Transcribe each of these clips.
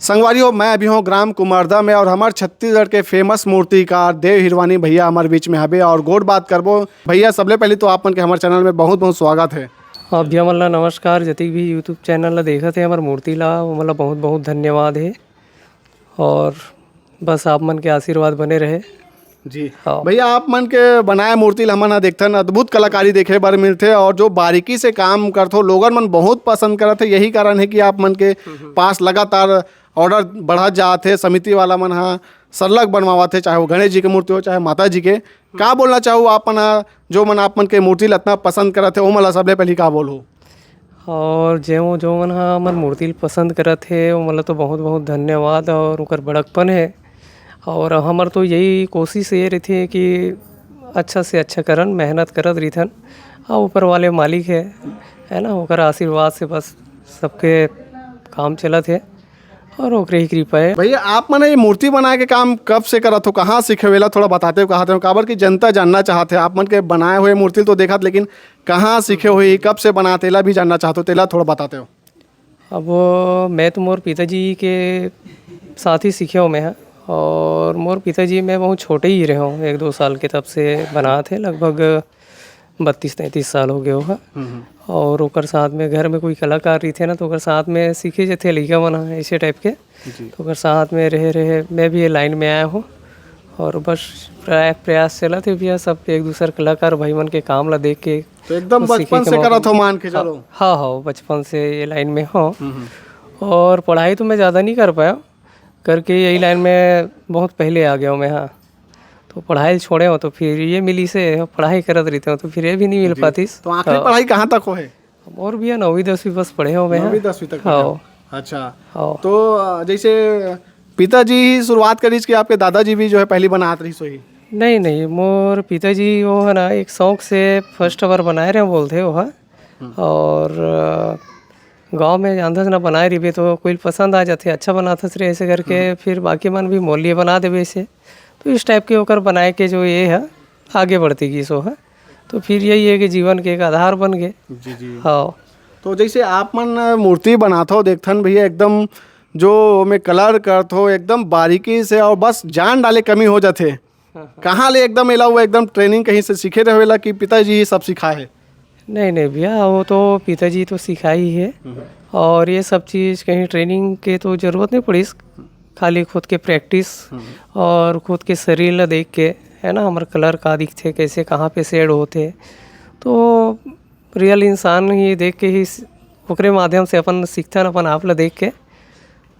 संगवारी मैं अभी हूँ ग्राम कुमारदा में और हमारे छत्तीसगढ़ के फेमस मूर्तिकार देव हिरवानी भैया हमारे बीच में हबे और गोड बात करबो। भैया सबले पहले तो आपन के हमारे चैनल में बहुत बहुत स्वागत है। हाँ भैया मन ला नमस्कार। जति भी यूट्यूब चैनल ला देखत है हमार मूर्ति ला मतलब बहुत बहुत धन्यवाद है और बस आप मन के आशीर्वाद बने रहे जी। हाँ भैया आप मन के बनाए मूर्ति ला हमन देखथन अद्भुत कलाकारी देखे बर मिलथे और जो बारीकी से काम करथो लोगन मन बहुत पसंद करत है। यही कारण है कि आप मन के पास लगातार ऑर्डर बढ़त जात है। समिति वाला मन हा सरलग बनवावत है, चाहे वो गणेश जी के मूर्ति हो चाहे माता जी के। का बोलना चाहूँ आप मन जो मन आप मन के मूर्ति ला इतना पसंद करत है वो मला सबले पहले का बोलो। और जो मन हा मन मूर्ति पसंद करत है वो मतलब तो बहुत बहुत धन्यवाद और उनकर बड़कपन है। और हमार तो यही कोशिश ये रहती है कि अच्छा से अच्छा करन मेहनत करत रहीथन और ऊपर वाले मालिक है ना ओकर आशीर्वाद से बस सबके काम चलत है और ओकरे ही कृपा है। भैया आप मन ये मूर्ति बनाए के काम कब से करत हो, कहाँ सीखे वेला थोड़ा बताते हो कहते हो काबर की जनता जानना चाहते हैं। आप मन के बनाए हुए मूर्ति तो देखत लेकिन कहाँ सीखे हुई कब से बनाते ला भी जानना चाहते हो, तेला थोड़ा बताते हो। अब मैं तो मोर पिताजी के साथ ही सीखे हूँ मैं और मोर पिताजी मैं बहुत छोटे ही रहे हूँ 1-2 साल के तब से बना थे लगभग 32-33 साल हो गए होगा। और ओकर साथ में घर में कोई कलाकार रही थे ना तो ओकर साथ में सीखे जाते लड़का बना ऐसे टाइप के तो ओकर साथ में रहे मैं भी ये लाइन में आया हूँ और बस प्रयास चला थे भैया सब एक दूसरे कलाकार भाई मन के काम ला देख के तो एकदम बचपन से करत हो मान के चलो। हाँ बचपन से ये लाइन में हो और पढ़ाई तो मैं ज़्यादा नहीं कर पाया करके यही लाइन में बहुत पहले आ गया हूँ मैं। हाँ तो पढ़ाई छोड़े हो तो फिर ये मिली से पढ़ाई करत रहते हो तो फिर ये भी नहीं मिल पाती। तो आखिरी पढ़ाई कहाँ तक हो है? और भी 9वीं-10वीं बस पढ़े हो मैं। 9वीं-10वीं तक। हाँ अच्छा हाँ तो जैसे पिताजी ही शुरुआत करी कि आपके दादाजी भी जो है पहली बनात रही सोई? नहीं मोर पिताजी वो है ना एक शौक से फर्स्ट बार बनाए रहे बोलते वो है और गांव में जानते ना बनाए रही तो कोई पसंद आ जाते अच्छा बनाता रहे ऐसे करके फिर बाकी मन भी मोलिए बना देवे ऐसे तो इस टाइप के होकर बनाए के जो ये है आगे बढ़ती गई सो है तो फिर यही है कि जीवन के एक आधार बन गए। जी। हाँ तो जैसे आप मन मूर्ति बनाते हो देखथन भैया एकदम जो में कलर करते हो एकदम बारीकी से और बस जान डाले कमी हो जाते। कहाँ ले एकदम एला हुआ एकदम ट्रेनिंग कहीं से सीखे रहेला कि पिताजी ही सब सिखाए है? नहीं भैया वो तो पिताजी तो सिखाई है और ये सब चीज़ कहीं ट्रेनिंग के तो ज़रूरत नहीं पड़ी खाली खुद के प्रैक्टिस और खुद के शरीर ला देख के है ना हमारे कलर का दिखते कैसे कहाँ पे शेड होते तो रियल इंसान ही देख के ही ओकरे माध्यम से अपन सीखता ना अपन आप ला देख के।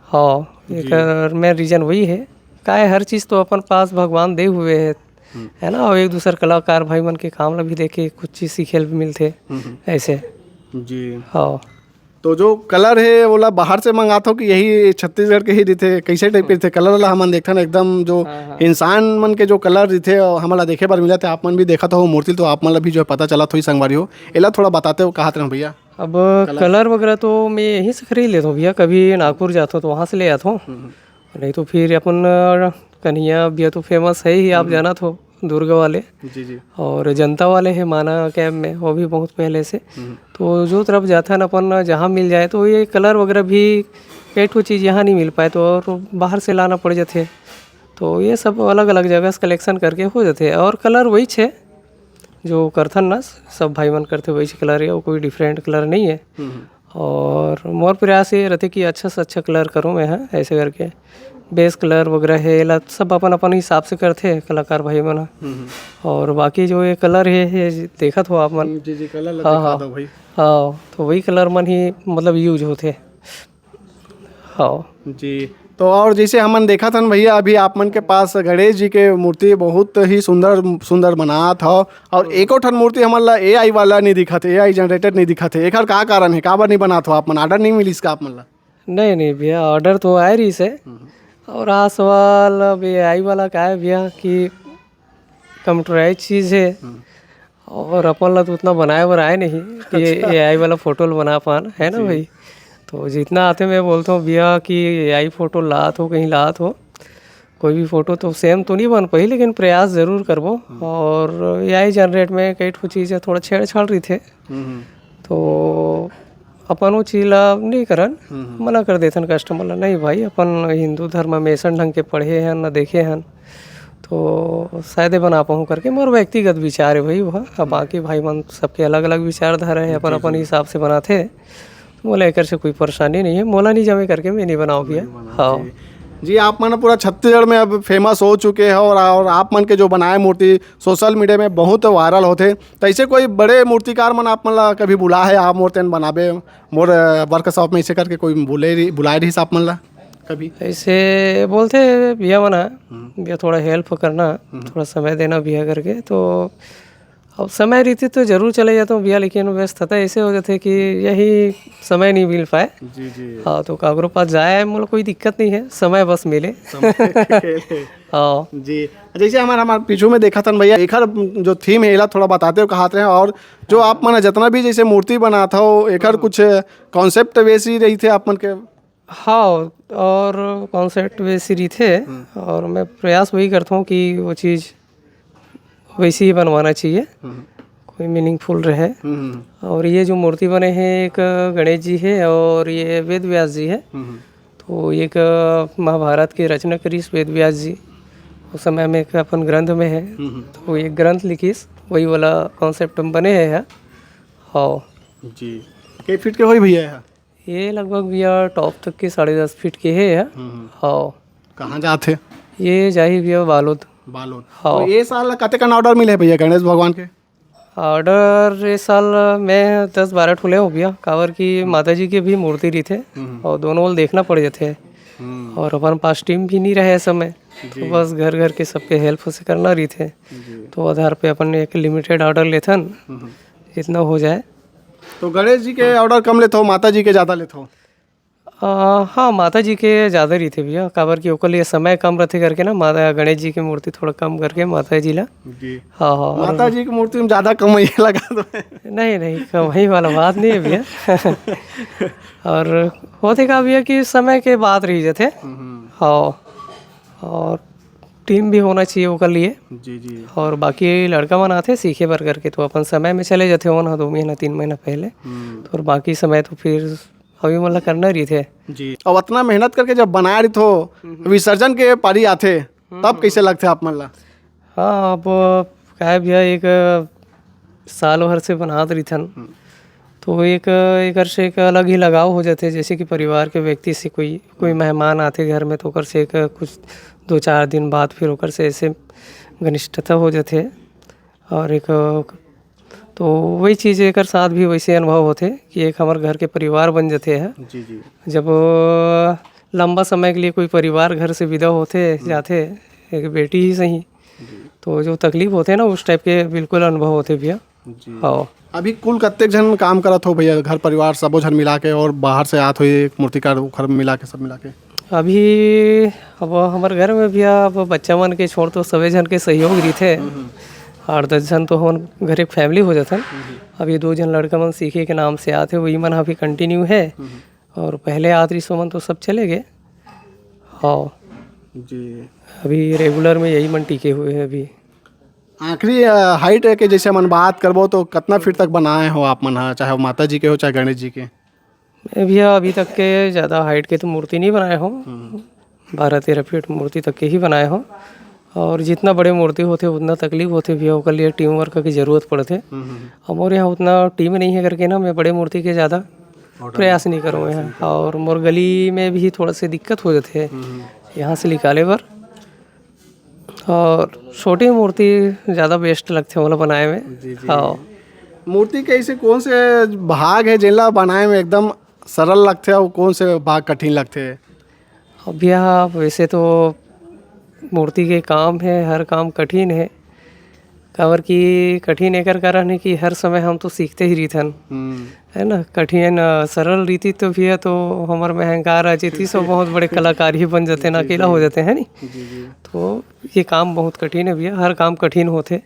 हाँ एक मेन रीज़न वही है का है हर चीज़ तो अपन पास भगवान दे हुए है ना और एक दूसरे कलाकार भाई मन के काम ला भी देखे कुछ चीज़ सीखे भी मिलते ऐसे जी। हाँ तो जो कलर है वो बाहर से मंगाते हो कि यही छत्तीसगढ़ के ही रहते कैसे टाइप के थे कलर ला हमन देखथन एकदम जो इंसान मन के जो कलर रहते हमला देखे बार मिला थे आप मन भी देखा था वो मूर्ति तो आप मन ला भी जो पता चला थोड़ी संगवारी हो एला थोड़ा बताते हो कहा थे भैया। अब कलर वगैरह तो मैं यहीं से खरीद लेता हूँ भैया कभी नागपुर जाता हूँ तो वहाँ से ले आता हूँ नहीं तो फिर अपन कन्हैया भैया तो फेमस है ही आप जाना तो दुर्ग वाले जी और जनता वाले हैं माना कैब में वो भी बहुत पहले से तो जो तरफ जाता है ना अपन जहाँ मिल जाए तो ये कलर वगैरह भी एक ठो चीज़ यहाँ नहीं मिल पाए तो और बाहर से लाना पड़ जाते तो ये सब अलग अलग जगह से कलेक्शन करके हो जाते और कलर वही छे जो करथन ना सब भाई मन करते वही कलर है वो कोई डिफरेंट कलर नहीं है। और मोर प्रयास ये रहते कि अच्छा से अच्छा कलर करूँ मैं है ऐसे करके बेस कलर वगैरह है ला सब अपन हिसाब से करते कलाकार भाई मन। और बाकी जो ये कलर है ये देखा तो आप मन जी कलर हाँ तो वही कलर मन ही मतलब यूज होते। हाँ जी। तो और जैसे हमन देखा था भैया अभी आप मन के पास गणेश जी के मूर्ति बहुत ही सुंदर बनात हो और एको ठन मूर्ति हमन ला AI वाला नहीं दिखा थे AI जनरेटेड नहीं दिखा थे एकर का कारण है काबर नहीं बनात हो आप मन ऑर्डर नहीं मिली इसका आप मन ला? नहीं भैया ऑर्डर तो आए रही से और सवाल अब AI वाला का है भैया कि कंप्यूटराइज चीज़ है और अपन ला तो उतना बनाए बर आए नहीं कि AI वाला फोटो बना पाना है ना भाई तो जितना आते मैं बोलता हूँ भैया कि AI फोटो लात हो कहीं लात हो कोई भी फ़ोटो तो सेम तो नहीं बन पाई लेकिन प्रयास ज़रूर करबो। और AI जनरेट में कई ठो चीज़ें थोड़ा छेड़छाड़ रही थे तो अपन वो चीज ला नहीं करन, मना कर देथन कस्टमर ला, नहीं भाई अपन हिंदू धर्म में ऐसा ढंग के पढ़े हैं न देखे हैं, तो शायद बना पाऊँ करके मोर व्यक्तिगत विचार है भाई वह। अब बाकी भाई मन सबके अलग अलग विचारधारा है, अपन अपन हिसाब से बनाते हैं, तो मोला एकर से कोई परेशानी नहीं है, मोला नहीं जमे करके मैं नहीं बनाऊँ भैया। हाँ जी, आप मन पूरा छत्तीसगढ़ में अब फेमस हो चुके हैं और आप मन के जो बनाए मूर्ति सोशल मीडिया में बहुत वायरल होते, तो ऐसे कोई बड़े मूर्तिकार मन आप मन ला कभी बुला है आप मोर तेन बनाबे मोर वर्कशॉप में ऐसे करके कोई बुलाए रही आप मन ला कभी? ऐसे बोलते भैया मना भैया थोड़ा हेल्प करना, थोड़ा समय देना भैया करके, तो अब समय रीति तो जरूर चले जाता हूँ भैया, लेकिन व्यस्तता ऐसे हो जाते कि यही समय नहीं मिल पाए। जी जी। हाँ तो कागरों पास जाए मुझे कोई दिक्कत नहीं है, समय बस मिले। हाँ जी, जैसे हमारे पीछू में देखा था भैया, एक जो थीम है एला थोड़ा बताते हो कहाते हैं, और जो आप मन जितना भी जैसे मूर्ति बनाता हो एक कुछ कॉन्सेप्ट वैसी रही थे आप मन के? हाँ, और कॉन्सेप्ट वैसी रही थे, और मैं प्रयास वही करता हूँ कि वो चीज़ वैसे ही बनवाना चाहिए, कोई मीनिंगफुल रहे। और ये जो मूर्ति बने हैं, एक गणेश जी है और ये वेद व्यास जी है। तो एक महाभारत के रचना करीस वेद व्यास जी, उस समय में एक अपन ग्रंथ में है, तो एक ग्रंथ लिखीस वही वाला कॉन्सेप्ट में बने हैं। हाँ जी, कई फीट के हो भैया? ये लगभग भैया टॉप तक के 10.5 फीट के है। हाँ। कहाँ जाते? ये जाही भैया बालोद। हाँ। तो ये साल कते का ऑर्डर मिले भैया गणेश भगवान के? ऑर्डर इस साल मैं 10-12 ठुले हो गया, कावर की माता जी की भी मूर्ति रही थे और दोनों वाल देखना पड़ जाते, और अपन पास टीम भी नहीं रहे इस समय, तो बस घर घर के सबके हेल्प से करना रही थे, तो आधार पे अपन एक लिमिटेड ऑर्डर लेथन, जितना हो जाए। तो गणेश जी के ऑर्डर कम लेते हो, माता जी के ज़्यादा लेते हो? हाँ माता जी के ज़्यादा रही थे भैया, काबर की ओकर लिए समय कम रहते करके ना, माता गणेश जी की मूर्ति थोड़ा कम करके माता जी ला। जी हाँ हाँ। माता जी की मूर्ति में ज़्यादा कम ही लगा दो? नहीं नहीं, कमाई वाला बात नहीं है भैया। और होते का भैया कि समय के बाद रही जाते। हाँ, और टीम भी होना चाहिए ओकर लिए। जी जी। और बाकी लड़का मन आते सीखे बर करके, तो अपन समय में चले जाते हो ना, 2 महीना 3 महीना पहले, तो और बाकी समय तो फिर अभी मतलब करना रही थे। जी, और उतना मेहनत करके जब बना रही तो विसर्जन के पारी आते, तब कैसे लगते आप मन ला? हाँ, अब क्या है भैया, एक साल भर से बना रही थन, तो एक से एक अलग ही लगाव हो जाते, जैसे कि परिवार के व्यक्ति से कोई मेहमान आते घर में, तो ओकर से एक कुछ 2-4 दिन बाद फिर ओकर से ऐसे घनिष्ठता हो जाते, और एक तो वही चीज़ एक साथ भी वैसे अनुभव होते कि एक हमारे घर के परिवार बन जाते हैं। जी जी। जब लंबा समय के लिए कोई परिवार घर से विदा होते जाते, एक बेटी ही सही, तो जो तकलीफ होते हैं ना, उस टाइप के बिल्कुल अनुभव होते भैया। हाँ। अभी कुल कत्ते जन काम करत हो भैया, घर परिवार सबो जन मिला के, और बाहर से आत हो एक मूर्तिकार घर मिला के, सब मिला के? अभी अब हमारे घर में भैया अब बच्चा मन के छोड़ तो सभी जन के सहयोग रही थे, 8-10 जन तो हम घर एक फैमिली हो जाता। अभी 2 जन लड़का मन सीखे के नाम से आते, वही मन अभी कंटिन्यू है, और पहले आदरी सो मन तो सब चले गए। हाँ जी, अभी रेगुलर में यही मन टिके हुए हैं। अभी आखिरी हाइट है कि जैसे मन बात करबो तो कितना फीट तक बनाए हो आप मन, चाहे वो माता जी के हो चाहे गणेश जी के? मैं भैया अभी तक के ज़्यादा हाइट के तो मूर्ति नहीं बनाए हो, 12-13 फीट मूर्ति तक के ही बनाए हो, और जितना बड़े मूर्ति होते उतना तकलीफ होते भैया, उसके लिए टीम वर्क की ज़रूरत पड़ते। हमारे यहाँ उतना टीम नहीं है करके ना, मैं बड़े मूर्ति के ज़्यादा प्रयास नहीं करूँ यहाँ, और मोर गली में भी थोड़ा से दिक्कत हो जाते हैं यहाँ से निकाले पर, और छोटी मूर्ति ज़्यादा बेस्ट लगते हैं बनाए में। हाँ, मूर्ति के ऐसे कौन से भाग है जिनला बनाए में एकदम सरल लगते हैं, और कौन से भाग कठिन लगते हैं? अब भैया वैसे तो मूर्ति के काम है, हर काम कठिन है, काबर की कठिन एकर कारण है कि हर समय हम तो सीखते ही रहथन, है ना। कठिन सरल रीति तो भी है, तो हमारे में अहंकार आ जाती, सो बहुत बड़े कलाकार ही बन जाते ना, अकेला हो जाते हैं नहीं। तो ये काम बहुत कठिन है भैया, हर काम कठिन होते,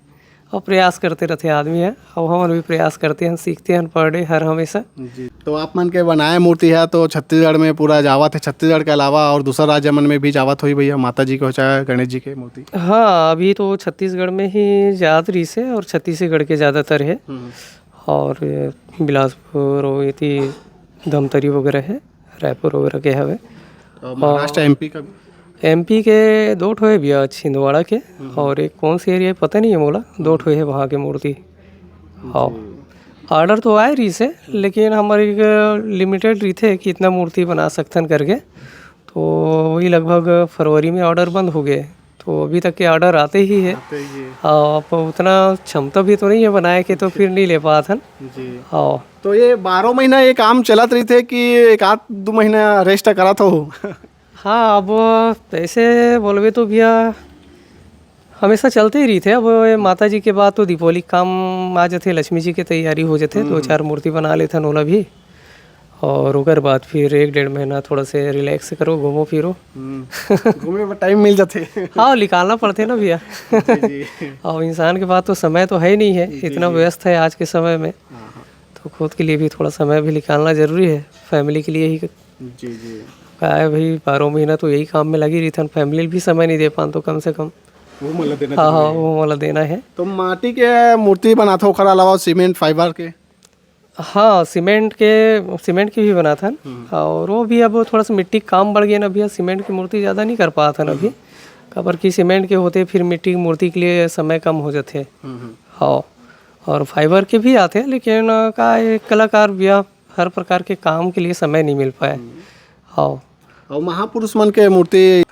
और प्रयास करते रहते आदमी है, और हम भी प्रयास करते हैं, सीखते हैं पर डे हर हमेशा। जी, तो आप मन के बनाए मूर्ति है तो छत्तीसगढ़ में पूरा जावत है, छत्तीसगढ़ के अलावा और दूसरा राज्य मन में भी जावत हुई भैया, माता जी को चाहे गणेश जी के मूर्ति? हाँ, अभी तो छत्तीसगढ़ में ही ज़्यादा रही से, और छत्तीसगढ़ के ज़्यादातर है, और बिलासपुर और ये धमतरी वगैरह है, रायपुर वगैरह के हवे। और महाराष्ट्र एमपी का भी? एमपी के 2 ठो है भैया, छिंदवाड़ा के, और एक कौन सी एरिया पता नहीं है मोला, 2 ठो है वहाँ के मूर्ति। हाँ, ऑर्डर तो आए रही से, लेकिन हमारी लिमिटेड रही थे कि इतना मूर्ति बना सकथन करके, तो वही लगभग फरवरी में ऑर्डर बंद हो गए। तो अभी तक के ऑर्डर आते ही है। हाँ, अब उतना क्षमता भी तो नहीं है बनाए के, तो फिर नहीं ले पाथन जी। हाँ। तो ये 12 महीना ये काम चलत रही थे कि एक आध 2 महीना रेस्ट करा था? हाँ, अब ऐसे बोलबे तो भैया हमेशा चलते ही रही थे। अब माता जी के बाद तो दीपावली काम आ जाते, लक्ष्मी जी की तैयारी हो जाते, 2-4 मूर्ति बना लेते ओला भी, और ओकर बाद फिर 1-1.5 महीना थोड़ा से रिलैक्स करो, घूमो फिरो। घूमने में टाइम मिल जाते। हाँ, निकालना पड़ते ना भैया। और इंसान के पास तो समय तो है ही नहीं है, इतना व्यस्त है आज के समय में, तो खुद के लिए भी थोड़ा समय भी निकालना जरूरी है, फैमिली के लिए ही। जी जी। क्या है भाई, 12 महीना तो यही काम में लगी रही थी, फैमिली भी समय नहीं दे पान, तो कम से कम वो मला देना। हाँ हाँ, वो वाला देना है। तो माटी के मूर्ति बनाते हो, ओकर अलावा सीमेंट फाइबर के? हाँ, सीमेंट की भी बना था, और वो भी अब थोड़ा सा मिट्टी का काम बढ़ गया ना भैया, सीमेंट की मूर्ति ज़्यादा नहीं कर पाता था अभी, कबर की सीमेंट के होते फिर मिट्टी की मूर्ति के लिए समय कम हो जाते। हाँ, और फाइबर के भी आते हैं, लेकिन का एक कलाकार भैया हर प्रकार के काम के लिए समय नहीं मिल पाए। हाँ, और महापुरुष मन के मूर्ति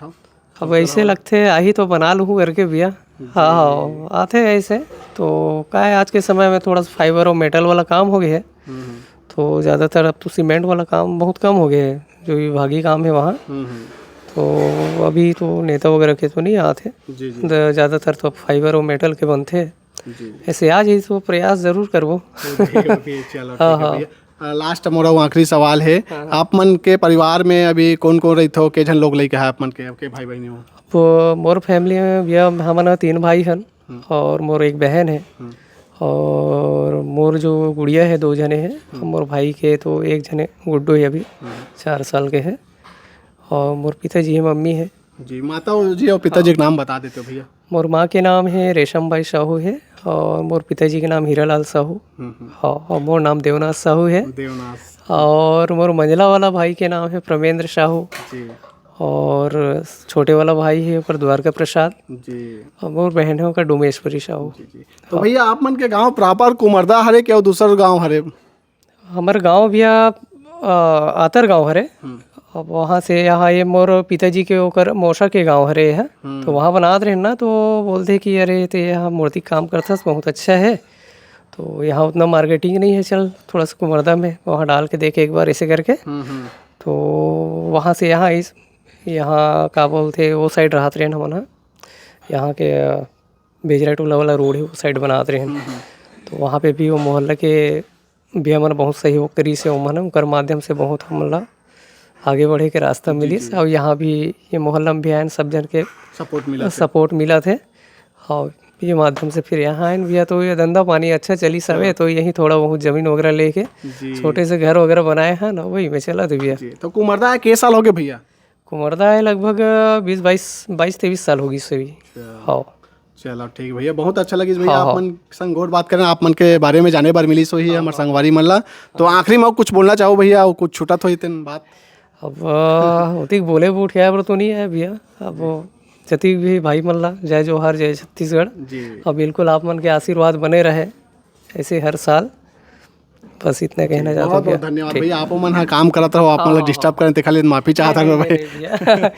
अब ऐसे लगते आ ही तो बना लूँ करके भैया। हाँ हाँ, आते हैं ऐसे। तो क्या है, आज के समय में थोड़ा सा फाइबर और मेटल वाला काम हो गया है, तो ज़्यादातर अब तो सीमेंट वाला काम बहुत कम हो गया है, जो विभागीय काम है वहाँ। तो अभी तो नेता वगैरह के तो नहीं आते, ज़्यादातर तो फाइबर और मेटल के बनते हैं। ऐसे आज ही तो प्रयास ज़रूर करबो। हाँ हाँ। लास्ट मोरा आखिरी सवाल है, आप मन के परिवार में अभी कौन कौन रही हो, के जन लोग लइका है आप मन के भाई बहन हो? वो मोर फैमिली में भैया हमन 3 भाई हन, और मोर एक बहन है, और मोर जो गुड़िया है 2 जने हैं। मोर भाई के तो 1 जने गुड्डू है, अभी 4 साल के है, और मोर पिताजी है, मम्मी है जी। माता जी और पिताजी का नाम बता देते हो भैया? मोर माँ के नाम है रेशम बाई साहू है, और मोर पिताजी के नाम हीरालाल साहू। हाँ, और मोर नाम देवनाथ साहू है। देवनाथ। और मोर मंझला वाला भाई के नाम है प्रमेंद्र साहू जी। और छोटे वाला भाई है ऊपर द्वारका प्रसाद जी। और मोर बहन है उनका डोमेश्वरी साहू। जी। तो भैया आप मन के गांव प्रॉपर कुमरदा हरे क्या दूसर गांव हरे? हमारे गांव भैया आतर गांव हरे। अब वहाँ से यहाँ ये मोर पिताजी के ओकर मौसा के गांव हरे है, तो वहाँ बनाते रहे ना, तो बोलते कि अरे तो यहाँ मूर्ति काम करता बहुत अच्छा है, तो यहाँ उतना मार्केटिंग नहीं है, चल थोड़ा सा कुमरदा में वहाँ डाल के देखे एक बार ऐसे करके। तो वहाँ से यहाँ का बोलते वो साइड रहत रहे हम, यहाँ के बेजरा टोला वाला रोड है वो साइड बनाते रहे। तो वहाँ पे भी वो मोहल्ला के भी हमारा बहुत सहयोग करी से उनकर माध्यम से बहुत हमला आगे बढ़े के रास्ता मिली। और यहाँ भी ये मोहल्ला में भी आए सब जन के सपोर्ट मिला थे, और ये माध्यम से फिर यहाँ आए भैया। तो ये धंधा पानी अच्छा चली सवे, तो यही थोड़ा बहुत जमीन वगैरह लेके छोटे से घर वगैरह बनाए हैं ना, वही में चला था भैया। तो कुमरदा के साल हो गए भैया? कुमरदा है लगभग 22-23 साल होगी से भी। हाँ चलो ठीक भैया, बहुत अच्छा लगी भैया। आप मन संग और बात करें, आप मन के बारे में जाने बार मिली सो ही हमारे संगवारी मन ला। तो आखिरी में कुछ बोलना चाहो भैया, कुछ छूटा तो इतन बात? अब होती बोले बूट क्या पर तो नहीं है भैया। अब जति भी भाई मन ला जय जोहार, जय छत्तीसगढ़। अब बिल्कुल आप मन के आशीर्वाद बने रहे ऐसे हर साल, बस इतना कहना चाहता हूँ। बहुत धन्यवाद भैया, आप मन काम करत रहो, आप मन डिस्टर्ब करें ते खाली माफी चाहता हूँ भैया।